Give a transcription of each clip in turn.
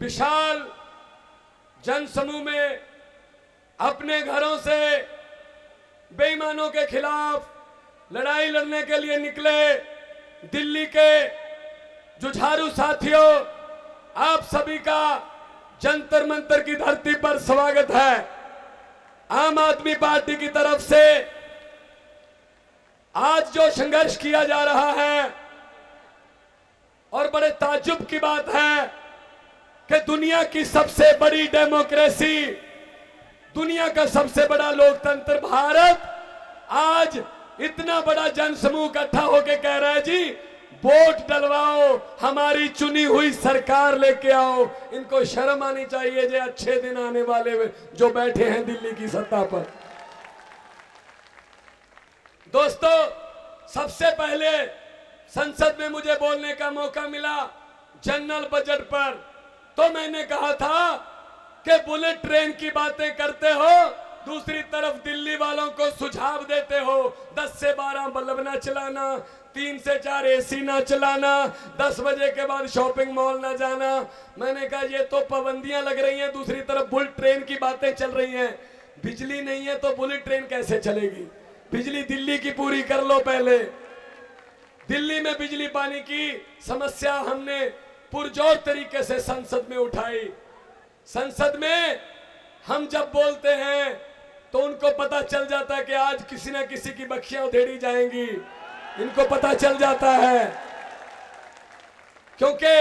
विशाल जनसमूह में अपने घरों से बेईमानों के खिलाफ लड़ाई लड़ने के लिए निकले दिल्ली के जुझारू साथियों, आप सभी का जंतर मंतर की धरती पर स्वागत है। आम आदमी पार्टी की तरफ से आज जो संघर्ष किया जा रहा है, और बड़े ताज्जुब की बात है कि दुनिया की सबसे बड़ी डेमोक्रेसी, दुनिया का सबसे बड़ा लोकतंत्र भारत आज इतना बड़ा जनसमूह इकट्ठा होकर कह रहा है जी वोट डलवाओ, हमारी चुनी हुई सरकार लेके आओ। इनको शर्म आनी चाहिए जो अच्छे दिन आने वाले जो बैठे हैं दिल्ली की सत्ता पर। दोस्तों, सबसे पहले संसद में मुझे बोलने का मौका मिला जनरल बजट पर, तो मैंने कहा था कि बुलेट ट्रेन की बातें करते हो, दूसरी तरफ दिल्ली वालों को सुझाव देते हो 10 से 12 बल्ब ना चलाना, 3 से 4 एसी ना चलाना, 10 बजे के बाद शॉपिंग मॉल ना जाना। मैंने कहा ये तो पाबंदियां लग रही हैं, दूसरी तरफ बुलेट ट्रेन की बातें चल रही हैं। बिजली नहीं है तो बुलेट ट्रेन कैसे चलेगी? बिजली दिल्ली की पूरी कर लो पहले। दिल्ली में बिजली पानी की समस्या हमने पुरजोर तरीके से संसद में उठाई। संसद में हम जब बोलते हैं तो उनको पता चल जाता है कि आज किसी न किसी की बखियां उधेड़ी जाएंगी। इनको पता चल जाता है क्योंकि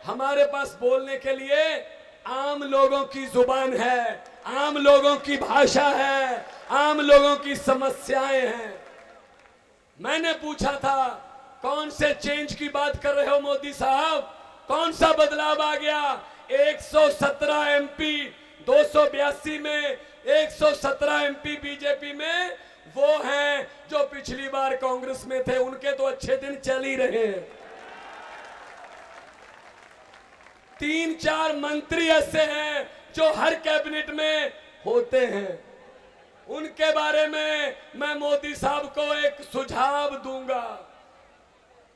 हमारे पास बोलने के लिए आम लोगों की जुबान है, आम लोगों की भाषा है, आम लोगों की समस्याएं हैं। मैंने पूछा था कौन से चेंज की बात कर रहे हो मोदी साहब, कौन सा बदलाव आ गया? 117 एमपी 282 में 117 एमपी बीजेपी में वो हैं जो पिछली बार कांग्रेस में थे। उनके तो अच्छे दिन चल ही रहे हैं। 3-4 मंत्री ऐसे हैं जो हर कैबिनेट में होते हैं। उनके बारे में मैं मोदी साहब को एक सुझाव दूंगा।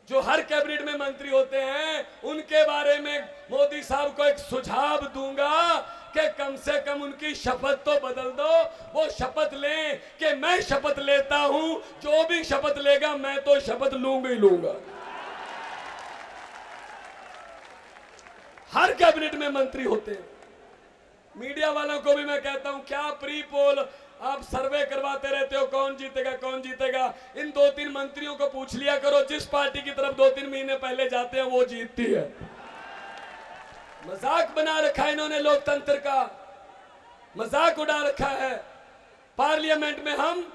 जो हर कैबिनेट में मंत्री होते हैं उनके बारे में मोदी साहब को एक सुझाव दूंगा कि कम से कम उनकी शपथ तो बदल दो। वो शपथ लें कि मैं शपथ लेता हूं, जो भी शपथ लेगा मैं तो शपथ लूंगा ही लूंगा। हर कैबिनेट में मंत्री होते हैं। मीडिया वालों को भी मैं कहता हूं, क्या प्री पोल आप सर्वे करवाते रहते हो, कौन जीतेगा कौन जीतेगा? इन 2-3 मंत्रियों को पूछ लिया करो, जिस पार्टी की तरफ 2-3 महीने पहले जाते हैं वो जीतती है। मजाक बना रखा है इन्होंने, लोकतंत्र का मजाक उड़ा रखा है। पार्लियामेंट में हम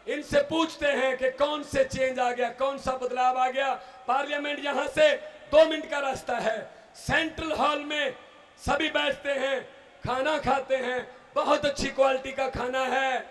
इनसे पूछते हैं कि कौन से चेंज आ गया, कौन सा बदलाव आ गया। पार्लियामेंट यहां से 2 मिनट का रास्ता है। सेंट्रल हॉल में सभी बैठते हैं, खाना खाते हैं, बहुत अच्छी क्वालिटी का खाना है,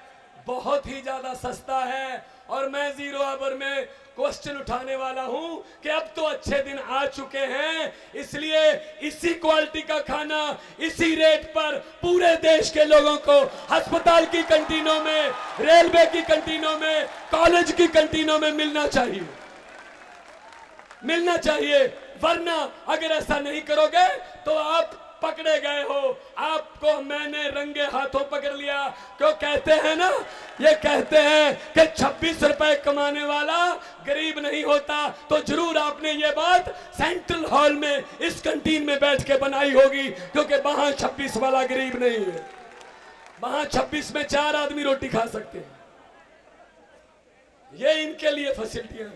बहुत ही ज्यादा सस्ता है। और मैं 0 आवर में क्वेश्चन उठाने वाला हूं कि अब तो अच्छे दिन आ चुके हैं, इसलिए इसी क्वालिटी का खाना इसी रेट पर पूरे देश के लोगों को अस्पताल की कैंटीनों में, रेलवे की कैंटीनों में, कॉलेज की कैंटीनों में मिलना चाहिए, मिलना चाहिए। वरना अगर ऐसा नहीं करोगे तो आप पकड़े गए हो। आपको मैंने रंगे हाथों पकड़ लिया। क्यों कहते हैं ना, ये कहते हैं कि 26 रुपए कमाने वाला गरीब नहीं होता, तो जरूर आपने ये बात सेंट्रल हॉल में इस कैंटीन में बैठ के बनाई होगी, क्योंकि वहां 26 वाला गरीब नहीं है। वहां 26 में 4 आदमी रोटी खा सकते हैं। ये इनके लिए फैसिलिटियां।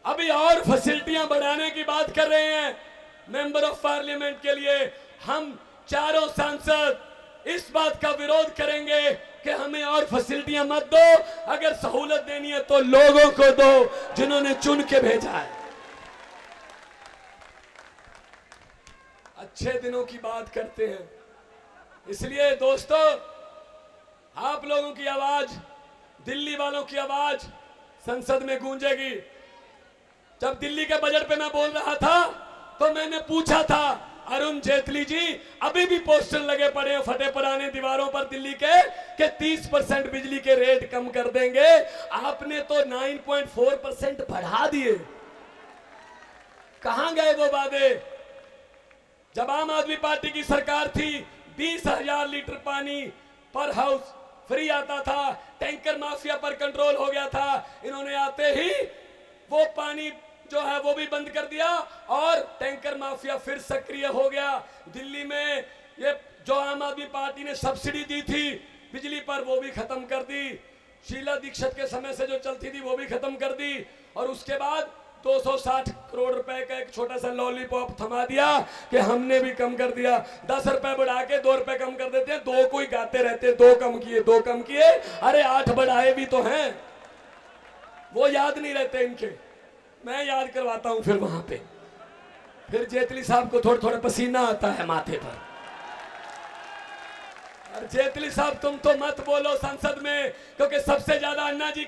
अभी और फैसिलिटियां बढ़ाने की बात कर रहे हैं मेंबर ऑफ पार्लियामेंट के लिए। हम चारों सांसद इस बात का विरोध करेंगे कि हमें और फैसिलिटियां मत दो। अगर सहूलत देनी है तो लोगों को दो जिन्होंने चुन के भेजा है। अच्छे दिनों की बात करते हैं, इसलिए दोस्तों आप लोगों की आवाज, दिल्ली वालों की आवाज संसद में गूंजेगी। जब दिल्ली के बजट पे मैं बोल रहा था तो मैंने पूछा था अरुण जेटली जी, अभी भी पोस्टर लगे पड़े हैं फटे पुराने दीवारों पर दिल्ली के कि 30% बिजली के रेट कम कर देंगे। आपने तो 9.4% बढ़ा दिए। कहां गए वो वादे? जब आम आदमी पार्टी की सरकार थी 20,000 लीटर पानी पर हाउस फ्री आता था, टैंकर माफिया पर कंट्रोल हो गया था। इन्होंने आते ही वो पानी जो है वो भी बंद कर दिया और टैंकर माफिया फिर सक्रिय हो गया। दिल्ली में ये जो आम आदमी पार्टी ने सब्सिडी दी थी बिजली पर वो भी खत्म कर दी। शीला दीक्षित के समय से जो चलती थी वो भी खत्म कर दी। और उसके बाद 260 करोड़ रुपए का एक छोटा सा लॉलीपॉप थमा दिया कि हमने भी कम कर दिया। 10 रुपए बढ़ा के 2 रुपए कम कर देते हैं। 2 कोई गाते रहते हैं 2 कम किए 2 कम किए, अरे 8 बढ़ाए भी तो हैं, वो याद नहीं रहते इनके। मैं याद करवाता हूं फिर वहां पे। फिर जेटली साहब को थोड़ा थोड़ा पसीना आता है माथे पर। और जेटली साहब तुम तो मत बोलो संसद में, क्योंकि सबसे ज्यादा अन्ना जी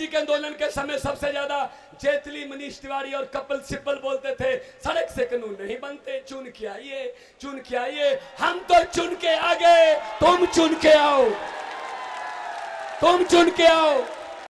के आंदोलन के समय सबसे ज्यादा जेटली, मनीष तिवारी और कपिल सिब्बल बोलते थे सड़क से कानून नहीं बनते, चुन के आइए चुन के आइए। हम तो चुन के आ गए, तुम चुन के आओ, तुम चुन के आओ।